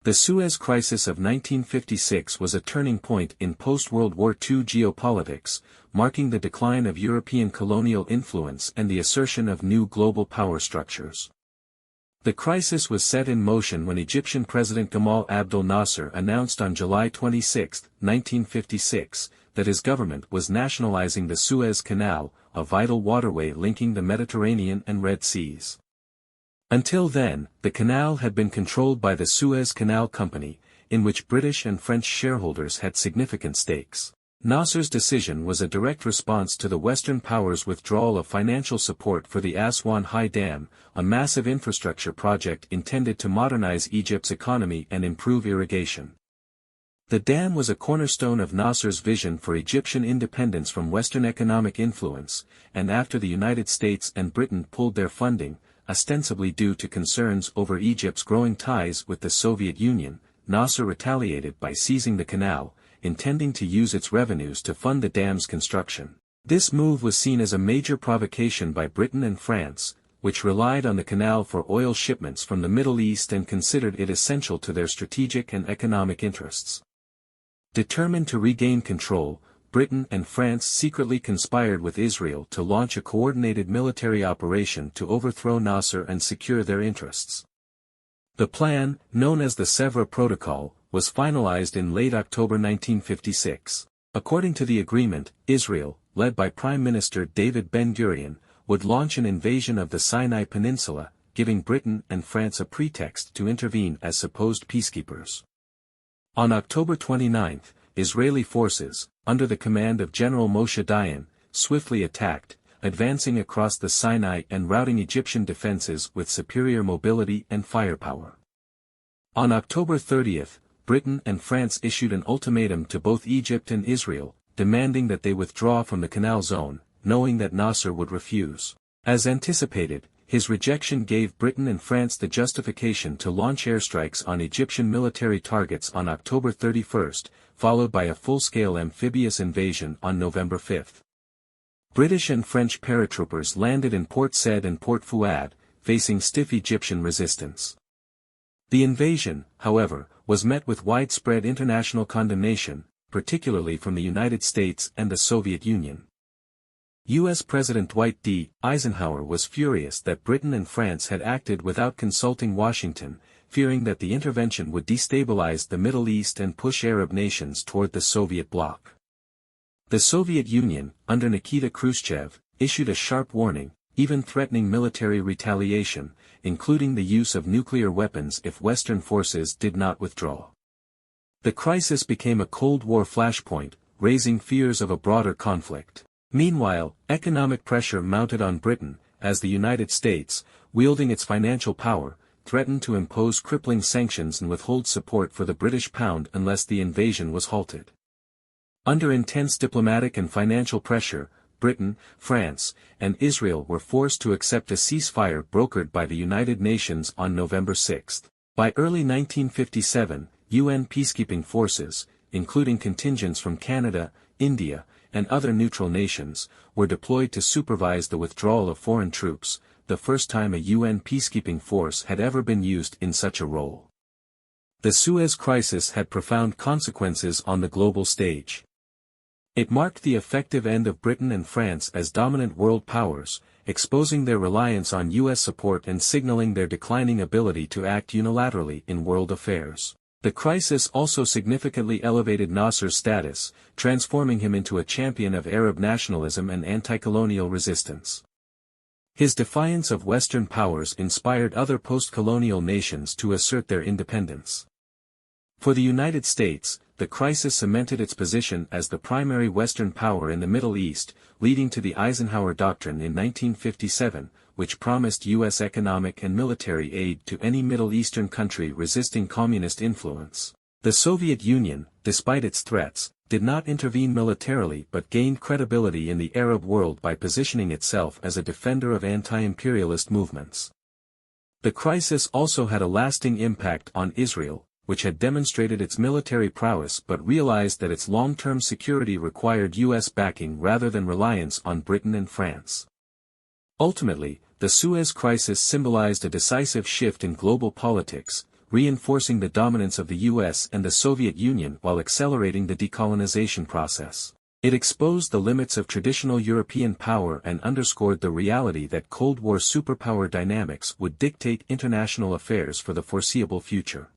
The Suez Crisis of 1956 was a turning point in post-World War II geopolitics, marking the decline of European colonial influence and the assertion of new global power structures. The crisis was set in motion when Egyptian President Gamal Abdel Nasser announced on July 26, 1956, that his government was nationalizing the Suez Canal, a vital waterway linking the Mediterranean and Red Seas. Until then, the canal had been controlled by the Suez Canal Company, in which British and French shareholders had significant stakes. Nasser's decision was a direct response to the Western powers' withdrawal of financial support for the Aswan High Dam, a massive infrastructure project intended to modernize Egypt's economy and improve irrigation. The dam was a cornerstone of Nasser's vision for Egyptian independence from Western economic influence, and after the United States and Britain pulled their funding, ostensibly due to concerns over Egypt's growing ties with the Soviet Union, Nasser retaliated by seizing the canal, intending to use its revenues to fund the dam's construction. This move was seen as a major provocation by Britain and France, which relied on the canal for oil shipments from the Middle East and considered it essential to their strategic and economic interests. Determined to regain control, Britain and France secretly conspired with Israel to launch a coordinated military operation to overthrow Nasser and secure their interests. The plan, known as the Sèvres Protocol, was finalized in late October 1956. According to the agreement, Israel, led by Prime Minister David Ben-Gurion, would launch an invasion of the Sinai Peninsula, giving Britain and France a pretext to intervene as supposed peacekeepers. On October 29, Israeli forces, under the command of General Moshe Dayan, swiftly attacked, advancing across the Sinai and routing Egyptian defenses with superior mobility and firepower. On October 30, Britain and France issued an ultimatum to both Egypt and Israel, demanding that they withdraw from the Canal Zone, knowing that Nasser would refuse. As anticipated, his rejection gave Britain and France the justification to launch airstrikes on Egyptian military targets on October 31, followed by a full-scale amphibious invasion on November 5. British and French paratroopers landed in Port Said and Port Fouad, facing stiff Egyptian resistance. The invasion, however, was met with widespread international condemnation, particularly from the United States and the Soviet Union. U.S. President Dwight D. Eisenhower was furious that Britain and France had acted without consulting Washington, fearing that the intervention would destabilize the Middle East and push Arab nations toward the Soviet bloc. The Soviet Union, under Nikita Khrushchev, issued a sharp warning, even threatening military retaliation, including the use of nuclear weapons if Western forces did not withdraw. The crisis became a Cold War flashpoint, raising fears of a broader conflict. Meanwhile, economic pressure mounted on Britain, as the United States, wielding its financial power, threatened to impose crippling sanctions and withhold support for the British pound unless the invasion was halted. Under intense diplomatic and financial pressure, Britain, France, and Israel were forced to accept a ceasefire brokered by the United Nations on November 6. By early 1957, UN peacekeeping forces, including contingents from Canada, India, and other neutral nations, were deployed to supervise the withdrawal of foreign troops, the first time a UN peacekeeping force had ever been used in such a role. The Suez Crisis had profound consequences on the global stage. It marked the effective end of Britain and France as dominant world powers, exposing their reliance on U.S. support and signaling their declining ability to act unilaterally in world affairs. The crisis also significantly elevated Nasser's status, transforming him into a champion of Arab nationalism and anti-colonial resistance. His defiance of Western powers inspired other post-colonial nations to assert their independence. For the United States, the crisis cemented its position as the primary Western power in the Middle East, leading to the Eisenhower Doctrine in 1957, which promised U.S. economic and military aid to any Middle Eastern country resisting communist influence. The Soviet Union, despite its threats, did not intervene militarily but gained credibility in the Arab world by positioning itself as a defender of anti-imperialist movements. The crisis also had a lasting impact on Israel, which had demonstrated its military prowess but realized that its long-term security required U.S. backing rather than reliance on Britain and France. Ultimately, the Suez Crisis symbolized a decisive shift in global politics, reinforcing the dominance of the US and the Soviet Union while accelerating the decolonization process. It exposed the limits of traditional European power and underscored the reality that Cold War superpower dynamics would dictate international affairs for the foreseeable future.